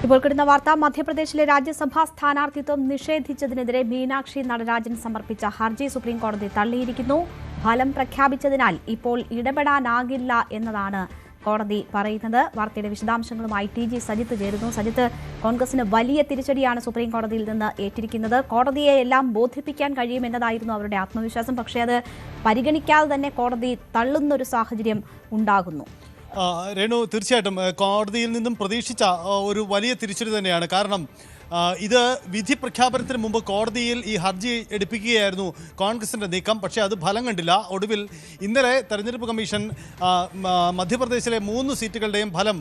ഇപ്പോൾ കിട്ടുന്ന വാർത്ത മധ്യപ്രദേശിലെ രാജ്യസഭാ സ്ഥാനാർത്ഥിത്വം നിഷേധിച്ചതിനെതിരെ മീനാക്ഷി നടരാജൻ സമർപ്പിച്ച ഹർജി സുപ്രീംകോടതി തള്ളിയിരിക്കുന്നു. ഫലം പ്രഖ്യാപിച്ചതിനാൽ ഇപ്പോൾ ഇടപെടാനാകില്ല എന്നതാണ് കോടതി പറയുന്നത്. വാർത്തയുടെ വിശദാംശങ്ങളുമായി TG സജിത്ത് ചേരുന്നു. സജിത്ത്, കോൺഗ്രസിന് വലിയ തിരിച്ചടിയാണ് സുപ്രീം കോടതിയിൽ നിന്ന് ഏറ്റിരിക്കുന്നത്. കോടതിയെ എല്ലാം ബോധിപ്പിക്കാൻ കഴിയുമെന്നതായിരുന്നു അവരുടെ ആത്മവിശ്വാസം. പക്ഷേ അത് പരിഗണിക്കാതെ തന്നെ കോടതി തള്ളുന്നൊരു സാഹചര്യം ഉണ്ടാകുന്നു. രേണു, തീർച്ചയായിട്ടും കോടതിയിൽ നിന്നും പ്രതീക്ഷിച്ച ഒരു വലിയ തിരിച്ചടി തന്നെയാണ്. കാരണം ഇത് വിധി പ്രഖ്യാപനത്തിന് മുമ്പ് കോടതിയിൽ ഈ ഹർജി എടുപ്പിക്കുകയായിരുന്നു കോൺഗ്രസിൻ്റെ നീക്കം. പക്ഷേ അത് ഫലം കണ്ടില്ല. ഒടുവിൽ ഇന്നലെ തെരഞ്ഞെടുപ്പ് കമ്മീഷൻ മധ്യപ്രദേശിലെ 3 സീറ്റുകളുടെയും ഫലം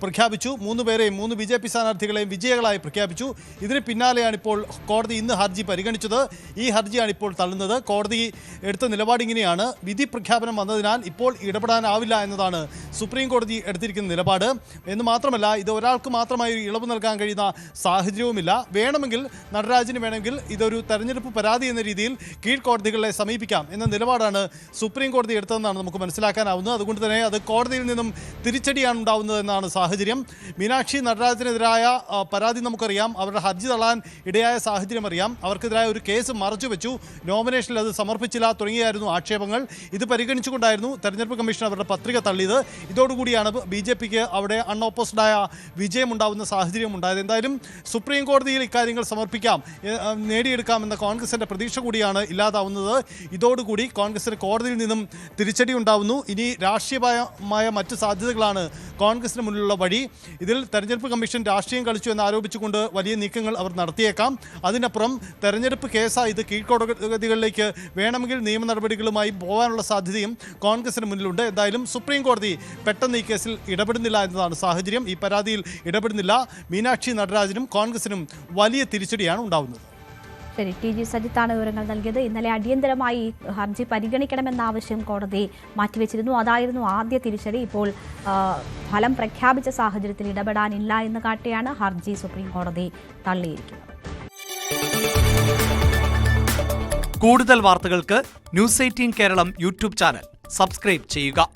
പ്രഖ്യാപിച്ചു. 3 പേരെയും 3 BJP സ്ഥാനാർത്ഥികളെയും വിജയികളായി പ്രഖ്യാപിച്ചു. ഇതിന് പിന്നാലെയാണ് ഇപ്പോൾ കോടതി ഇന്ന് ഹർജി പരിഗണിച്ചത്. ഈ ഹർജിയാണ് ഇപ്പോൾ തള്ളുന്നത്. കോടതി എടുത്ത നിലപാട് ഇങ്ങനെയാണ്: വിധി പ്രഖ്യാപനം വന്നതിനാൽ ഇപ്പോൾ ഇടപെടാനാവില്ല എന്നതാണ് സുപ്രീം കോടതി എടുത്തിരിക്കുന്ന നിലപാട്. എന്ന് മാത്രമല്ല, ഇത് ഒരാൾക്ക് മാത്രമായി ഇളവ് നൽകാൻ കഴിയുന്ന സാഹചര്യവുമില്ല. വേണമെങ്കിൽ നടരാജന് വേണമെങ്കിൽ ഇതൊരു തെരഞ്ഞെടുപ്പ് പരാതി എന്ന രീതിയിൽ കീഴ്ക്കോടതികളെ സമീപിക്കാം എന്ന നിലപാടാണ് സുപ്രീം കോടതി എടുത്തതെന്നാണ് നമുക്ക് മനസ്സിലാക്കാനാവുന്നത്. അതുകൊണ്ട് തന്നെ അത് കോടതിയിൽ നിന്നും തിരിച്ചടിയാണ് ഉണ്ടാവുന്നത് എന്നാണ് സാഹചര്യം. മീനാക്ഷി നടരാജനെതിരായ പരാതി നമുക്കറിയാം. അവരുടെ ഹർജി തള്ളാൻ ഇടയായ സാഹചര്യം അറിയാം. അവർക്കെതിരായ ഒരു കേസ് മറച്ചുവെച്ചു, നോമിനേഷനിൽ അത് സമർപ്പിച്ചില്ല തുടങ്ങിയായിരുന്നു ആക്ഷേപങ്ങൾ. ഇത് പരിഗണിച്ചുകൊണ്ടായിരുന്നു തെരഞ്ഞെടുപ്പ് കമ്മീഷൻ അവരുടെ പത്രിക തള്ളിയത്. ഇതോടുകൂടിയാണ് BJPക്ക് അവിടെ അൺഓപ്പോസ്ഡായ വിജയമുണ്ടാവുന്ന സാഹചര്യം ഉണ്ടായത്. എന്തായാലും സുപ്രീം കോടതിയിൽ ഇക്കാര്യങ്ങൾ സമർപ്പിക്കാം, നേടിയെടുക്കാമെന്ന കോൺഗ്രസിന്റെ പ്രതീക്ഷ കൂടിയാണ് ഇല്ലാതാവുന്നത്. ഇതോടുകൂടി കോൺഗ്രസിന് കോടതിയിൽ നിന്നും തിരിച്ചടി ഉണ്ടാവുന്നു. ഇനി രാഷ്ട്രീയമായ മറ്റ് സാധ്യതകളാണ് കോൺഗ്രസിന് മുന്നിലുള്ള വഴി. ഇതിൽ തെരഞ്ഞെടുപ്പ് കമ്മീഷൻ രാഷ്ട്രീയം കളിച്ചു എന്ന് ആരോപിച്ചുകൊണ്ട് വലിയ നീക്കങ്ങൾ അവർ നടത്തിയേക്കാം. അതിനപ്പുറം തെരഞ്ഞെടുപ്പ് കേസായി ഇത് കീഴ്ക്കോടതികളിലേക്ക് വേണമെങ്കിൽ നിയമ നടപടികളുമായി പോകാനുള്ള സാധ്യതയും കോൺഗ്രസിന് മുന്നിലുണ്ട്. എന്തായാലും സുപ്രീം കോടതി പെട്ടെന്ന് ഈ കേസിൽ ഇടപെടുന്നില്ല എന്നതാണ് സാഹചര്യം. ഈ പരാതിയിൽ ഇടപെടുന്നില്ല. മീനാക്ഷി നടരാജനും കോൺഗ്രസിനും വലിയ തിരിച്ചടിയാണ് ഉണ്ടാവുന്നത്. ശരി, TG സജിത്താണ് വിവരങ്ങൾ നൽകിയത്. ഇന്നലെ അടിയന്തരമായി ഹർജി പരിഗണിക്കണമെന്ന ആവശ്യം കോടതി മാറ്റിവെച്ചിരുന്നു. അതായിരുന്നു ആദ്യ തിരിച്ചടി. ഇപ്പോൾ ഫലം പ്രഖ്യാപിച്ച സാഹചര്യത്തിൽ ഇടപെടാനില്ല എന്ന് കാട്ടിയാണ് ഹർജി സുപ്രീം കോടതി തള്ളിയിരിക്കുന്നത്. കൂടുതൽ വാർത്തകൾക്ക് News 18 Keralam YouTube channel subscribe ചെയ്യുക.